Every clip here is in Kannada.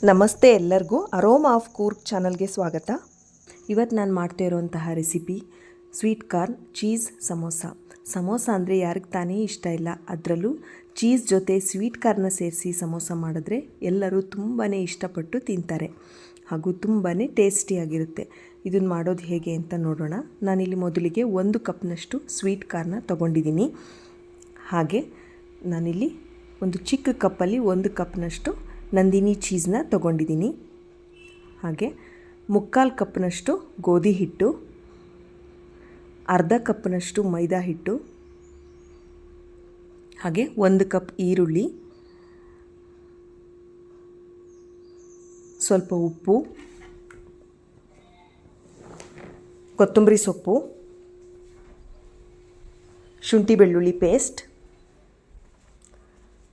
ನಮಸ್ತೆ ಎಲ್ಲರಿಗೂ ಅರೋಮಾ ಆಫ್ ಕೂರ್ಗ್ ಚಾನಲ್ಗೆ ಸ್ವಾಗತ. ಇವತ್ತು ನಾನು ಮಾಡ್ತಾ ಇರೋಂತಹ recipe sweet corn cheese samosa. Samosa ಅಂದರೆ ಯಾರಿಗೆ ತಾನೇ ಇಷ್ಟ ಇಲ್ಲ, ಅದರಲ್ಲೂ ಚೀಸ್ ಜೊತೆ ಸ್ವೀಟ್ ಕಾರ್ನ ಸೇರಿಸಿ ಸಮೋಸ ಮಾಡಿದ್ರೆ ಎಲ್ಲರೂ ತುಂಬಾ ಇಷ್ಟಪಟ್ಟು ತಿಂತಾರೆ ಹಾಗೂ ತುಂಬಾ ಟೇಸ್ಟಿಯಾಗಿರುತ್ತೆ. ಇದನ್ನು ಮಾಡೋದು ಹೇಗೆ ಅಂತ ನೋಡೋಣ. ನಾನಿಲ್ಲಿ ಮೊದಲಿಗೆ 1 ಕಪ್ನಷ್ಟು ಸ್ವೀಟ್ ಕಾರ್ನ ತೊಗೊಂಡಿದ್ದೀನಿ. ಹಾಗೆ ನಾನಿಲ್ಲಿ ಒಂದು ಚಿಕ್ಕ ಕಪ್ಪಲ್ಲಿ 1 ಕಪ್ನಷ್ಟು ನಂದಿನಿ ಚೀಸ್ನ ತೊಗೊಂಡಿದ್ದೀನಿ. ಹಾಗೆ 3/4 ಕಪ್ನಷ್ಟು ಗೋಧಿ ಹಿಟ್ಟು, ಅರ್ಧ ಕಪ್ನಷ್ಟು ಮೈದಾ ಹಿಟ್ಟು, ಹಾಗೆ 1 ಕಪ್ ಈರುಳ್ಳಿ, ಸ್ವಲ್ಪ ಉಪ್ಪು, ಕೊತ್ತಂಬರಿ ಸೊಪ್ಪು, ಶುಂಠಿ ಬೆಳ್ಳುಳ್ಳಿ ಪೇಸ್ಟ್,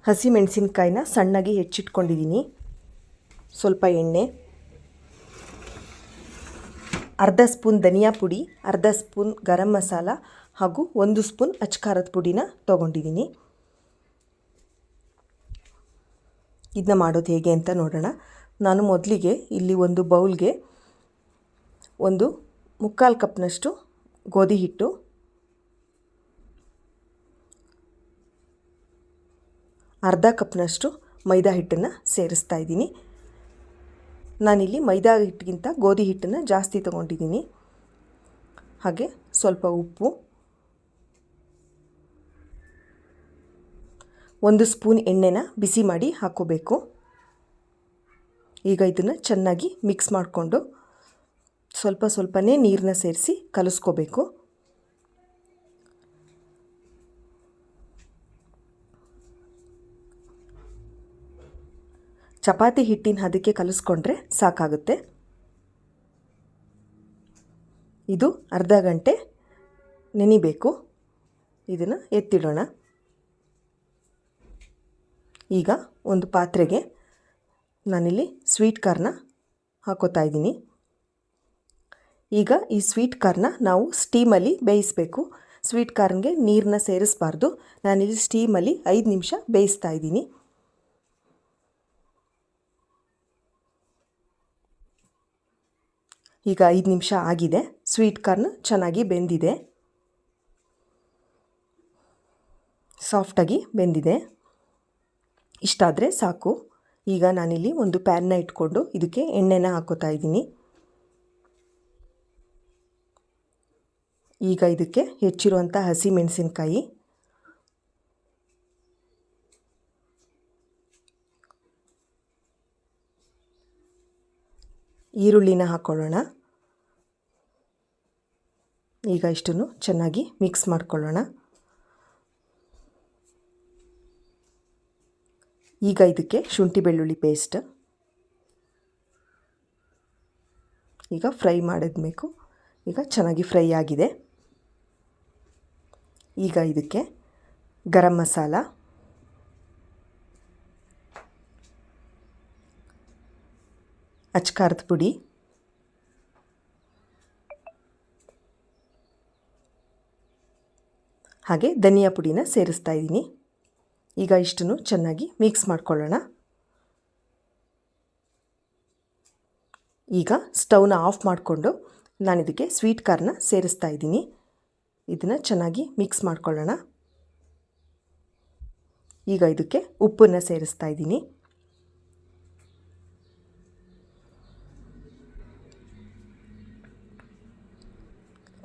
ಹಸಿ ಮೆಣಸಿನಕಾಯಿನ ಸಣ್ಣಗೆ ಹೆಚ್ಚಿಟ್ಕೊಂಡಿದ್ದೀನಿ, ಸ್ವಲ್ಪ ಎಣ್ಣೆ, ಅರ್ಧ ಸ್ಪೂನ್ ಧನಿಯಾ ಪುಡಿ, ಅರ್ಧ ಸ್ಪೂನ್ ಗರಂ ಮಸಾಲ ಹಾಗೂ 1 ಸ್ಪೂನ್ ಅಚ್ಕಾರದ ಪುಡಿನ ತೊಗೊಂಡಿದ್ದೀನಿ. ಇದನ್ನ ಮಾಡೋದು ಹೇಗೆ ಅಂತ ನೋಡೋಣ. ನಾನು ಮೊದಲಿಗೆ ಇಲ್ಲಿ ಒಂದು ಬೌಲ್ಗೆ 1/4 ಕಪ್ನಷ್ಟು ಗೋಧಿ ಹಿಟ್ಟು, ಅರ್ಧ ಕಪ್ನಷ್ಟು ಮೈದಾ ಹಿಟ್ಟನ್ನು ಸೇರಿಸ್ತಾ ಇದ್ದೀನಿ. ನಾನಿಲ್ಲಿ ಮೈದಾ ಹಿಟ್ಟಿಗಿಂತ ಗೋಧಿ ಹಿಟ್ಟನ್ನು ಜಾಸ್ತಿ ತೊಗೊಂಡಿದ್ದೀನಿ. ಹಾಗೆ ಸ್ವಲ್ಪ ಉಪ್ಪು, 1 ಸ್ಪೂನ್ ಎಣ್ಣೆನ ಬಿಸಿ ಮಾಡಿ ಹಾಕೋಬೇಕು. ಈಗ ಇದನ್ನು ಚೆನ್ನಾಗಿ ಮಿಕ್ಸ್ ಮಾಡಿಕೊಂಡು ಸ್ವಲ್ಪನೇ ನೀರನ್ನ ಸೇರಿಸಿ ಕಲಿಸ್ಕೋಬೇಕು. ಚಪಾತಿ ಹಿಟ್ಟಿನ ಹದಕ್ಕೆ ಕಲಿಸ್ಕೊಂಡ್ರೆ ಸಾಕಾಗುತ್ತೆ. ಇದು ಅರ್ಧ ಗಂಟೆ ನೆನಿಬೇಕು. ಇದನ್ನು ಎತ್ತಿಡೋಣ. ಈಗ ಒಂದು ಪಾತ್ರೆಗೆ ನಾನಿಲ್ಲಿ ಸ್ವೀಟ್ ಕಾರ್ನ ಹಾಕೋತಾ ಇದ್ದೀನಿ. ಈಗ ಈ ಸ್ವೀಟ್ ಕಾರ್ನ ನಾವು ಸ್ಟೀಮಲ್ಲಿ ಬೇಯಿಸಬೇಕು. ಸ್ವೀಟ್ ಕಾರ್ನ್ಗೆ ನೀರನ್ನ ಸೇರಿಸಬಾರ್ದು. ನಾನಿಲ್ಲಿ ಸ್ಟೀಮಲ್ಲಿ 5 ನಿಮಿಷ ಬೇಯಿಸ್ತಾ ಇದ್ದೀನಿ. ಈಗ 5 ನಿಮಿಷ ಆಗಿದೆ. ಸ್ವೀಟ್ ಕಾರ್ನ್ ಚೆನ್ನಾಗಿ ಬೆಂದಿದೆ, ಸಾಫ್ಟಾಗಿ ಬೆಂದಿದೆ. ಇಷ್ಟಾದರೆ ಸಾಕು. ಈಗ ನಾನಿಲ್ಲಿ ಒಂದು ಪ್ಯಾನ್ನ ಇಟ್ಕೊಂಡು ಇದಕ್ಕೆ ಎಣ್ಣೆನ ಹಾಕೋತಾ ಇದ್ದೀನಿ. ಈಗ ಇದಕ್ಕೆ ಹೆಚ್ಚಿರುವಂಥ ಹಸಿ ಮೆಣಸಿನಕಾಯಿ, ಈರುಳ್ಳಿನ ಹಾಕ್ಕೊಳ್ಳೋಣ. ಈಗ ಇಷ್ಟನ್ನು ಚೆನ್ನಾಗಿ ಮಿಕ್ಸ್ ಮಾಡ್ಕೊಳ್ಳೋಣ. ಈಗ ಇದಕ್ಕೆ ಶುಂಠಿ ಬೆಳ್ಳುಳ್ಳಿ ಪೇಸ್ಟ್ ಈಗ ಫ್ರೈ ಮಾಡಿದ್ಬೇಕು. ಈಗ ಚೆನ್ನಾಗಿ ಫ್ರೈ ಆಗಿದೆ. ಈಗ ಇದಕ್ಕೆ ಗರಂ ಮಸಾಲ, ಅಚ್ಕಾರದ ಪುಡಿ, ಹಾಗೆ ಧನಿಯಾ ಪುಡಿನ ಸೇರಿಸ್ತಾ ಇದ್ದೀನಿ. ಈಗ ಇಷ್ಟನ್ನು ಚೆನ್ನಾಗಿ ಮಿಕ್ಸ್ ಮಾಡ್ಕೊಳ್ಳೋಣ. ಈಗ ಸ್ಟವ್ನ ಆಫ್ ಮಾಡಿಕೊಂಡು ನಾನು ಇದಕ್ಕೆ ಸ್ವೀಟ್ ಕಾರ್ನ ಸೇರಿಸ್ತಾ ಇದ್ದೀನಿ. ಇದನ್ನು ಚೆನ್ನಾಗಿ ಮಿಕ್ಸ್ ಮಾಡ್ಕೊಳ್ಳೋಣ. ಈಗ ಇದಕ್ಕೆ ಉಪ್ಪನ್ನು ಸೇರಿಸ್ತಾ ಇದ್ದೀನಿ.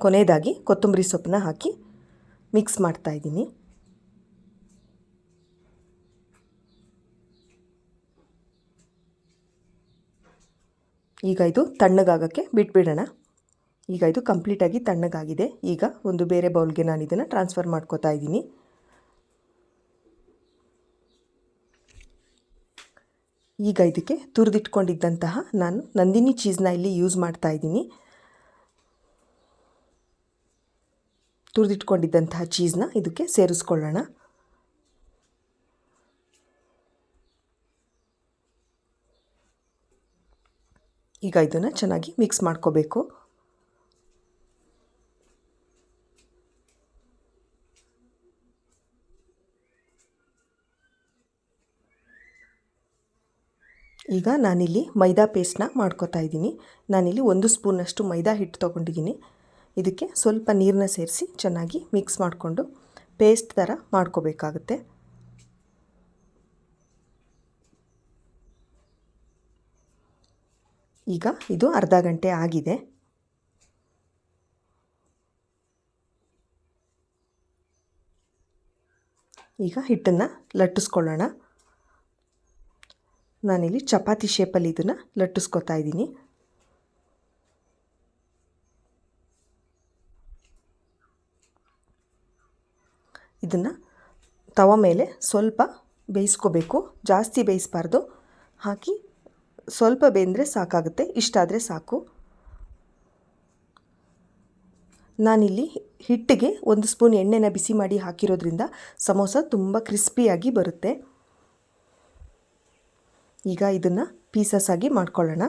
ಕೊನೆಯದಾಗಿ ಕೊತ್ತಂಬರಿ ಸೊಪ್ಪನ್ನ ಹಾಕಿ ಮಿಕ್ಸ್ ಮಾಡ್ತಾ ಇದ್ದೀನಿ. ಈಗ ಇದು ತಣ್ಣಗಾಗೋಕ್ಕೆ ಬಿಟ್ಬಿಡೋಣ. ಈಗ ಇದು ಕಂಪ್ಲೀಟಾಗಿ ತಣ್ಣಗಾಗಿದೆ. ಈಗ ಒಂದು ಬೇರೆ ಬೌಲ್ಗೆ ನಾನು ಇದನ್ನು ಟ್ರಾನ್ಸ್ಫರ್ ಮಾಡ್ಕೋತಾ ಇದ್ದೀನಿ. ಈಗ ಇದಕ್ಕೆ ತುರಿದಿಟ್ಕೊಂಡಿದ್ದಂತಹ ನಾನು ನಂದಿನಿ ಚೀಸ್ನ ಇಲ್ಲಿ ಯೂಸ್ ಮಾಡ್ತಾ ಇದ್ದೀನಿ. ತುರಿದಿಟ್ಕೊಂಡಿದ್ದಂತಹ ಚೀಸ್ನ ಇದಕ್ಕೆ ಸೇರಿಸ್ಕೊಳ್ಳೋಣ. ಈಗ ಇದನ್ನು ಚೆನ್ನಾಗಿ ಮಿಕ್ಸ್ ಮಾಡ್ಕೋಬೇಕು. ಈಗ ನಾನಿಲ್ಲಿ ಮೈದಾ ಪೇಸ್ಟ್ನ ಮಾಡ್ಕೊತಾ ಇದ್ದೀನಿ. ನಾನಿಲ್ಲಿ 1 ಸ್ಪೂನಷ್ಟು ಮೈದಾ ಹಿಟ್ಟು ತೊಗೊಂಡಿದ್ದೀನಿ. ಇದಕ್ಕೆ ಸ್ವಲ್ಪ ನೀರನ್ನ ಸೇರಿಸಿ ಚೆನ್ನಾಗಿ ಮಿಕ್ಸ್ ಮಾಡಿಕೊಂಡು ಪೇಸ್ಟ್ ಥರ ಮಾಡ್ಕೋಬೇಕಾಗುತ್ತೆ. ಈಗ ಇದು ಅರ್ಧ ಗಂಟೆ ಆಗಿದೆ. ಈಗ ಹಿಟ್ಟನ್ನು ಲಟ್ಟಿಸ್ಕೊಳ್ಳೋಣ. ನಾನಿಲ್ಲಿ ಚಪಾತಿ ಶೇಪಲ್ಲಿ ಇದನ್ನು ಲಟ್ಟಿಸ್ಕೊತಾ ಇದ್ದೀನಿ. ಇದನ್ನು ತವ ಮೇಲೆ ಸ್ವಲ್ಪ ಬೇಯಿಸ್ಕೋಬೇಕು, ಜಾಸ್ತಿ ಬೇಯಿಸಬಾರ್ದು. ಹಾಕಿ ಸ್ವಲ್ಪ ಬೆಂದರೆ ಸಾಕಾಗುತ್ತೆ, ಇಷ್ಟಾದರೆ ಸಾಕು. ನಾನಿಲ್ಲಿ ಹಿಟ್ಟಿಗೆ 1 ಸ್ಪೂನ್ ಎಣ್ಣೆನ ಬಿಸಿ ಮಾಡಿ ಹಾಕಿರೋದ್ರಿಂದ ಸಮೋಸ ತುಂಬ ಕ್ರಿಸ್ಪಿಯಾಗಿ ಬರುತ್ತೆ. ಈಗ ಇದನ್ನು ಪೀಸಸ್ ಆಗಿ ಮಾಡ್ಕೊಳ್ಳೋಣ.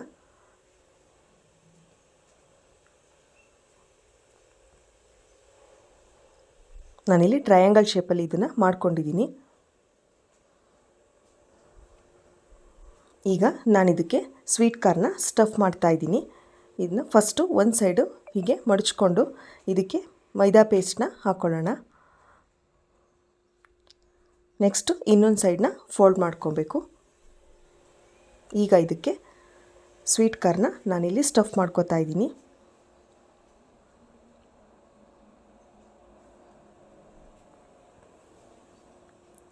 ನಾನಿಲ್ಲಿ ಟ್ರಯಾಂಗಲ್ ಶೇಪಲ್ಲಿ ಇದನ್ನು ಮಾಡ್ಕೊಂಡಿದ್ದೀನಿ. ಈಗ ನಾನಿದಕ್ಕೆ ಸ್ವೀಟ್ ಕಾರ್ನ ಸ್ಟಫ್ ಮಾಡ್ತಾ ಇದ್ದೀನಿ. ಇದನ್ನ ಫಸ್ಟು ಒಂದು ಸೈಡು ಹೀಗೆ ಮಡಚ್ಕೊಂಡು ಇದಕ್ಕೆ ಮೈದಾ ಪೇಸ್ಟ್ನ ಹಾಕ್ಕೊಳ್ಳೋಣ. ನೆಕ್ಸ್ಟು ಇನ್ನೊಂದು ಸೈಡನ್ನ ಫೋಲ್ಡ್ ಮಾಡ್ಕೊಬೇಕು. ಈಗ ಇದಕ್ಕೆ ಸ್ವೀಟ್ ಕಾರ್ನ ನಾನಿಲ್ಲಿ ಸ್ಟಫ್ ಮಾಡ್ಕೊತಾ ಇದ್ದೀನಿ.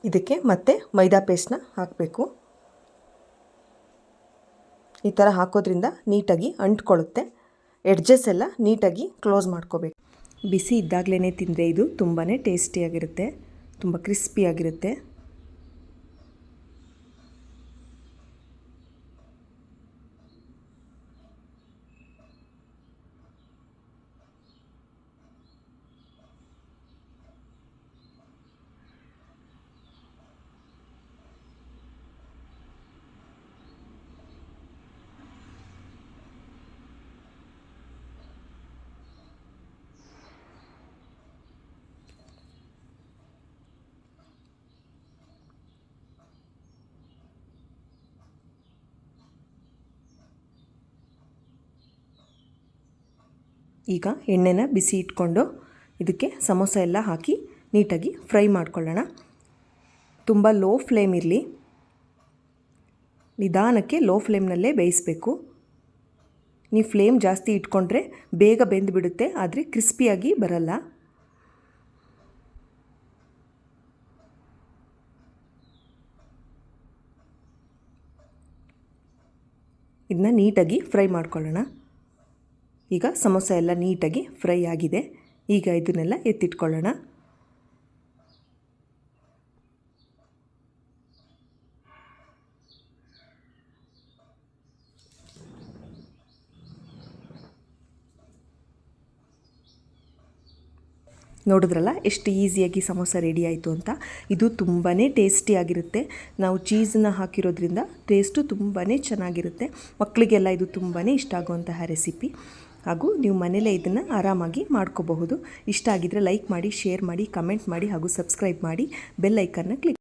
ಇದಕ್ಕೆ ಮತ್ತೆ ಮೈದಾ ಪೇಸ್ಟ್ನ ಹಾಕಬೇಕು. ಈ ಥರ ಹಾಕೋದ್ರಿಂದ ನೀಟಾಗಿ ಅಂಟ್ಕೊಳ್ಳುತ್ತೆ. ಎಡ್ಜಸ್ ಎಲ್ಲ ನೀಟಾಗಿ ಕ್ಲೋಸ್ ಮಾಡ್ಕೋಬೇಕು. ಬಿಸಿ ಇದ್ದಾಗಲೇ ತಿಂದರೆ ಇದು ತುಂಬಾ ಟೇಸ್ಟಿಯಾಗಿರುತ್ತೆ, ತುಂಬ ಕ್ರಿಸ್ಪಿಯಾಗಿರುತ್ತೆ. ಈಗ ಎಣ್ಣೆನ ಬಿಸಿ ಇಟ್ಕೊಂಡು ಇದಕ್ಕೆ ಸಮೋಸ ಎಲ್ಲ ಹಾಕಿ ನೀಟಾಗಿ ಫ್ರೈ ಮಾಡ್ಕೊಳ್ಳೋಣ. ತುಂಬ ಲೋ ಫ್ಲೇಮ್ ಇರಲಿ, ನಿಧಾನಕ್ಕೆ ಲೋ ಫ್ಲೇಮ್ನಲ್ಲೇ ಬೇಯಿಸಬೇಕು. ನೀವು ಫ್ಲೇಮ್ ಜಾಸ್ತಿ ಇಟ್ಕೊಂಡ್ರೆ ಬೇಗ ಬೆಂದುಬಿಡುತ್ತೆ, ಆದರೆ ಕ್ರಿಸ್ಪಿಯಾಗಿ ಬರಲ್ಲ. ಇದನ್ನ ನೀಟಾಗಿ ಫ್ರೈ ಮಾಡ್ಕೊಳ್ಳೋಣ. ಈಗ ಸಮೋಸ ಎಲ್ಲ ನೀಟಾಗಿ ಫ್ರೈ ಆಗಿದೆ. ಈಗ ಇದನ್ನೆಲ್ಲ ಎತ್ತಿಟ್ಕೊಳ್ಳೋಣ. ನೋಡಿದ್ರಲ್ಲ ಎಷ್ಟು ಈಸಿಯಾಗಿ ಸಮೋಸ ರೆಡಿ ಆಯಿತು ಅಂತ. ಇದು ತುಂಬಾ ಟೇಸ್ಟಿಯಾಗಿರುತ್ತೆ. ನಾವು ಚೀಸನ್ನ ಹಾಕಿರೋದ್ರಿಂದ ಟೇಸ್ಟು ತುಂಬಾ ಚೆನ್ನಾಗಿರುತ್ತೆ. ಮಕ್ಕಳಿಗೆಲ್ಲ ಇದು ತುಂಬಾ ಇಷ್ಟ ಆಗುವಂತಹ ರೆಸಿಪಿ. ಹಾಗೂ ನೀವು ಮನೇಲೇ ಇದನ್ನು ಆರಾಮಾಗಿ ಮಾಡ್ಕೋಬಹುದು. ಇಷ್ಟ ಆಗಿದ್ದರೆ ಲೈಕ್ ಮಾಡಿ, ಶೇರ್ ಮಾಡಿ, ಕಮೆಂಟ್ ಮಾಡಿ ಹಾಗೂ ಸಬ್ಸ್ಕ್ರೈಬ್ ಮಾಡಿ. Bell ಐಕನ್ನ click